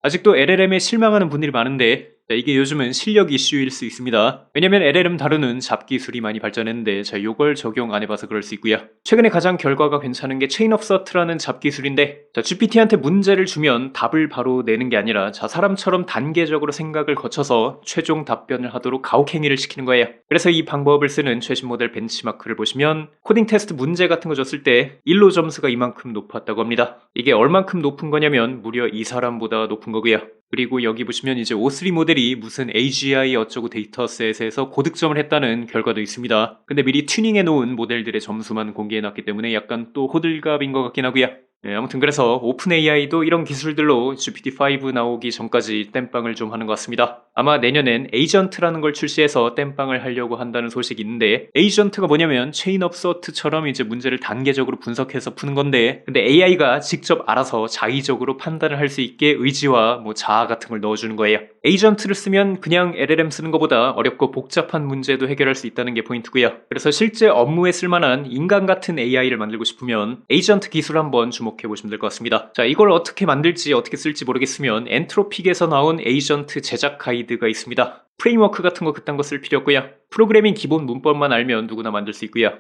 아직도 LLM에 실망하는 분들이 많은데 이게 요즘은 실력 이슈일 수 있습니다. 왜냐면 LLM 다루는 잡기술이 많이 발전했는데 요걸 적용 안 해봐서 그럴 수 있고요. 최근에 가장 결과가 괜찮은 게 체인 오브 서트라는 잡기술인데 GPT한테 문제를 주면 답을 바로 내는 게 아니라 사람처럼 단계적으로 생각을 거쳐서 최종 답변을 하도록 가혹행위를 시키는 거예요. 그래서 이 방법을 쓰는 최신 모델 벤치마크를 보시면 코딩 테스트 문제 같은 거 줬을 때 일로 점수가 이만큼 높았다고 합니다. 이게 얼만큼 높은 거냐면 무려 이 사람보다 높은 거고요. 그리고 여기 보시면 이제 O3 모델이 무슨 AGI 어쩌고 데이터셋에서 고득점을 했다는 결과도 있습니다. 근데 미리 튜닝해 놓은 모델들의 점수만 공개해 놨기 때문에 약간 또 호들갑인 것 같긴 하고요. 아무튼 그래서 오픈 AI도 이런 기술들로 GPT-5 나오기 전까지 땜빵을 좀 하는 것 같습니다. 아마 내년엔 에이전트라는 걸 출시해서 땜빵을 하려고 한다는 소식이 있는데, 에이전트가 뭐냐면 체인 오브 서트처럼 이제 문제를 단계적으로 분석해서 푸는 건데, 근데 AI가 직접 알아서 자의적으로 판단을 할 수 있게 의지와 자아 같은 걸 넣어주는 거예요. 에이전트를 쓰면 그냥 LLM 쓰는 것보다 어렵고 복잡한 문제도 해결할 수 있다는 게 포인트고요. 그래서 실제 업무에 쓸만한 인간 같은 AI를 만들고 싶으면 에이전트 기술 한번 주목해보시면 될 것 같습니다. 자, 이걸 어떻게 만들지 어떻게 쓸지 모르겠으면 엔트로픽에서 나온 에이전트 제작 가이드가 있습니다. 프레임워크 같은 거 그딴 거 쓸 필요 없고요. 프로그래밍 기본 문법만 알면 누구나 만들 수 있고요.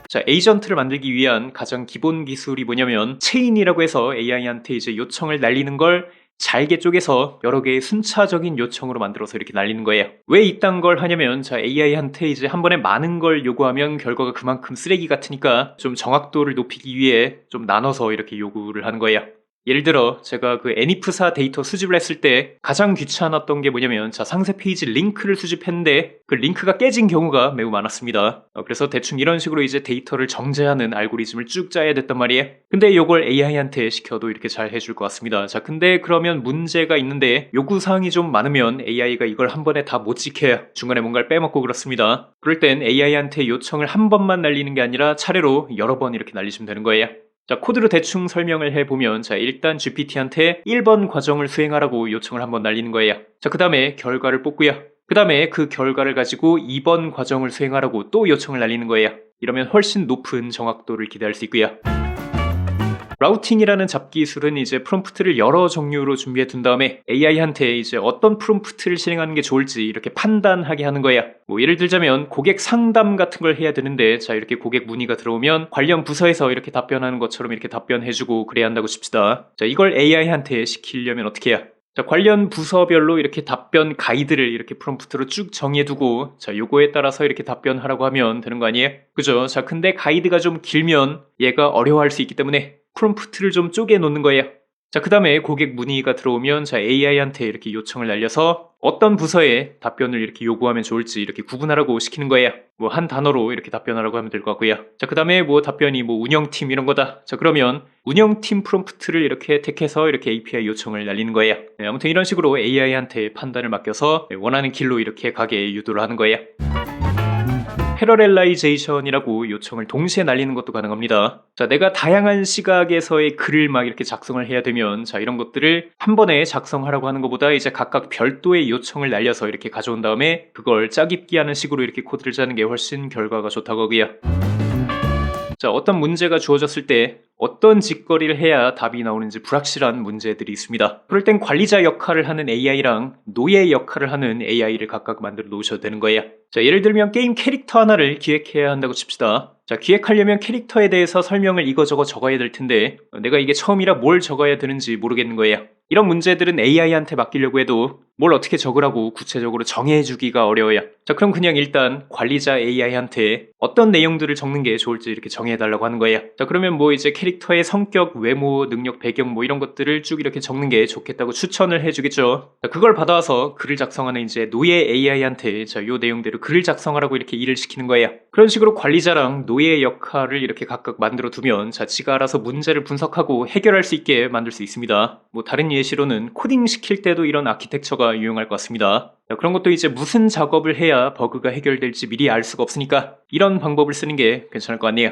자, 에이전트를 만들기 위한 가장 기본 기술이 뭐냐면 체인이라고 해서 AI한테 이제 요청을 날리는 걸 잘게 쪼개서 여러 개의 순차적인 요청으로 만들어서 이렇게 날리는 거예요. 왜 이딴 걸 하냐면 AI한테 이제 한 번에 많은 걸 요구하면 결과가 그만큼 쓰레기 같으니까 좀 정확도를 높이기 위해 좀 나눠서 이렇게 요구를 하는 거예요. 예를 들어 제가 그 애니프사 데이터 수집을 했을 때 가장 귀찮았던 게 뭐냐면 상세 페이지 링크를 수집했는데 그 링크가 깨진 경우가 매우 많았습니다. 그래서 대충 이런 식으로 이제 데이터를 정제하는 알고리즘을 쭉 짜야 됐단 말이에요. 근데 이걸 AI한테 시켜도 이렇게 잘 해줄 것 같습니다. 자, 근데 그러면 문제가 있는데 요구사항이 좀 많으면 AI가 이걸 한 번에 다 못 지켜요. 중간에 뭔가를 빼먹고 그렇습니다. 그럴 땐 AI한테 요청을 한 번만 날리는 게 아니라 차례로 여러 번 이렇게 날리시면 되는 거예요. 자, 코드로 대충 설명을 해보면 일단 GPT한테 1번 과정을 수행하라고 요청을 한번 날리는 거예요. 자, 그 다음에 결과를 뽑고요. 그 다음에 그 결과를 가지고 2번 과정을 수행하라고 또 요청을 날리는 거예요. 이러면 훨씬 높은 정확도를 기대할 수 있고요. 라우팅이라는 잡기술은 이제 프롬프트를 여러 종류로 준비해 둔 다음에 AI한테 이제 어떤 프롬프트를 실행하는 게 좋을지 이렇게 판단하게 하는 거예요. 예를 들자면 고객 상담 같은 걸 해야 되는데 이렇게 고객 문의가 들어오면 관련 부서에서 이렇게 답변하는 것처럼 이렇게 답변해주고 그래야 한다고 칩시다. 자, 이걸 AI한테 시키려면 어떻게 해요? 자, 관련 부서별로 이렇게 답변 가이드를 이렇게 프롬프트로 쭉 정해두고 요거에 따라서 이렇게 답변하라고 하면 되는 거 아니에요? 그죠? 자, 근데 가이드가 좀 길면 얘가 어려워할 수 있기 때문에 프롬프트를 좀 쪼개 놓는 거예요. 자, 그 다음에 고객 문의가 들어오면 AI한테 이렇게 요청을 날려서 어떤 부서에 답변을 이렇게 요구하면 좋을지 이렇게 구분하라고 시키는 거예요. 한 단어로 이렇게 답변하라고 하면 될 것 같고요. 자, 그 다음에 답변이 운영팀 이런 거다. 자, 그러면 운영팀 프롬프트를 이렇게 택해서 이렇게 API 요청을 날리는 거예요. 네, 아무튼 이런 식으로 AI한테 판단을 맡겨서 원하는 길로 이렇게 가게 유도를 하는 거예요. 패러렐라이제이션이라고 요청을 동시에 날리는 것도 가능합니다. 자, 내가 다양한 시각에서의 글을 막 이렇게 작성을 해야 되면 이런 것들을 한 번에 작성하라고 하는 것보다 이제 각각 별도의 요청을 날려서 이렇게 가져온 다음에 그걸 짜깁기 하는 식으로 이렇게 코드를 짜는 게 훨씬 결과가 좋다고 하고요. 자, 어떤 문제가 주어졌을 때 어떤 짓거리를 해야 답이 나오는지 불확실한 문제들이 있습니다. 그럴 땐 관리자 역할을 하는 AI랑 노예 역할을 하는 AI를 각각 만들어 놓으셔도 되는 거예요. 자, 예를 들면 게임 캐릭터 하나를 기획해야 한다고 칩시다. 자, 기획하려면 캐릭터에 대해서 설명을 이거저거 적어야 될 텐데 내가 이게 처음이라 뭘 적어야 되는지 모르겠는 거예요. 이런 문제들은 AI한테 맡기려고 해도 뭘 어떻게 적으라고 구체적으로 정해주기가 어려워요. 자, 그럼 그냥 일단 관리자 AI한테 어떤 내용들을 적는 게 좋을지 이렇게 정해달라고 하는 거예요. 자, 그러면 이제 캐릭터의 성격, 외모, 능력, 배경 이런 것들을 쭉 이렇게 적는 게 좋겠다고 추천을 해주겠죠. 자, 그걸 받아와서 글을 작성하는 이제 노예 AI한테 요 내용대로 글을 작성하라고 이렇게 일을 시키는 거예요. 그런 식으로 관리자랑 노예 역할을 이렇게 각각 만들어 두면 지가 알아서 문제를 분석하고 해결할 수 있게 만들 수 있습니다. 다른 예시로는 코딩 시킬 때도 이런 아키텍처가 유용할 것 같습니다. 그런 것도 이제 무슨 작업을 해야 버그가 해결될지 미리 알 수가 없으니까 이런 방법을 쓰는 게 괜찮을 것 같네요.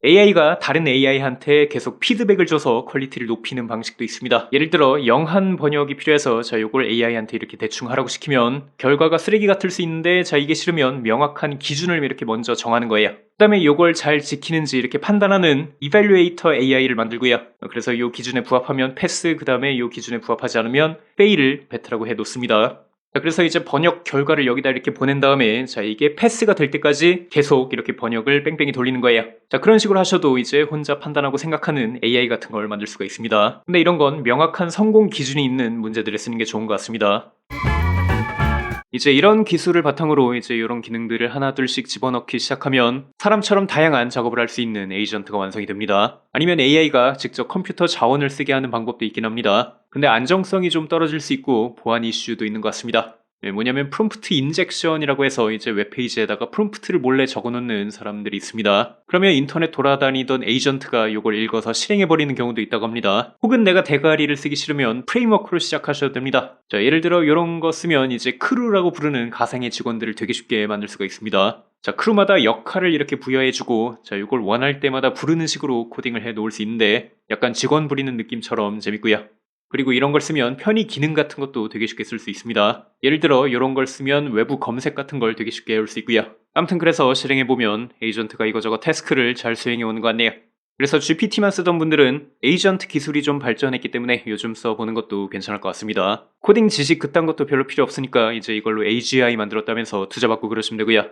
AI가 다른 AI한테 계속 피드백을 줘서 퀄리티를 높이는 방식도 있습니다. 예를 들어 영한 번역이 필요해서 요걸 AI한테 이렇게 대충 하라고 시키면 결과가 쓰레기 같을 수 있는데 이게 싫으면 명확한 기준을 이렇게 먼저 정하는 거예요. 그다음에 이걸 잘 지키는지 이렇게 판단하는 이밸류에이터 AI를 만들고요. 그래서 이 기준에 부합하면 패스, 그다음에 이 기준에 부합하지 않으면 페일을 베타라고 해 놓습니다. 자, 그래서 이제 번역 결과를 여기다 이렇게 보낸 다음에 자, 이게 패스가 될 때까지 계속 이렇게 번역을 뺑뺑이 돌리는 거예요. 자, 그런 식으로 하셔도 이제 혼자 판단하고 생각하는 AI 같은 걸 만들 수가 있습니다. 근데 이런 건 명확한 성공 기준이 있는 문제들에 쓰는 게 좋은 것 같습니다. 이제 이런 기술을 바탕으로 이제 이런 기능들을 하나둘씩 집어넣기 시작하면 사람처럼 다양한 작업을 할 수 있는 에이전트가 완성이 됩니다. 아니면 AI가 직접 컴퓨터 자원을 쓰게 하는 방법도 있긴 합니다. 근데 안정성이 좀 떨어질 수 있고 보안 이슈도 있는 것 같습니다. 뭐냐면 프롬프트 인젝션이라고 해서 이제 웹페이지에다가 프롬프트를 몰래 적어놓는 사람들이 있습니다. 그러면 인터넷 돌아다니던 에이전트가 이걸 읽어서 실행해버리는 경우도 있다고 합니다. 혹은 내가 대가리를 쓰기 싫으면 프레임워크로 시작하셔도 됩니다. 자, 예를 들어 이런 거 쓰면 이제 크루라고 부르는 가상의 직원들을 되게 쉽게 만들 수가 있습니다. 자, 크루마다 역할을 이렇게 부여해주고 자, 이걸 원할 때마다 부르는 식으로 코딩을 해 놓을 수 있는데 약간 직원 부리는 느낌처럼 재밌고요. 그리고 이런 걸 쓰면 편의 기능 같은 것도 되게 쉽게 쓸 수 있습니다. 예를 들어 이런 걸 쓰면 외부 검색 같은 걸 되게 쉽게 해올 수 있고요. 아무튼 그래서 실행해보면 에이전트가 이거저거 태스크를 잘 수행해오는 것 같네요. 그래서 GPT만 쓰던 분들은 에이전트 기술이 좀 발전했기 때문에 요즘 써보는 것도 괜찮을 것 같습니다. 코딩 지식 그딴 것도 별로 필요 없으니까 이제 이걸로 AGI 만들었다면서 투자받고 그러시면 되고요.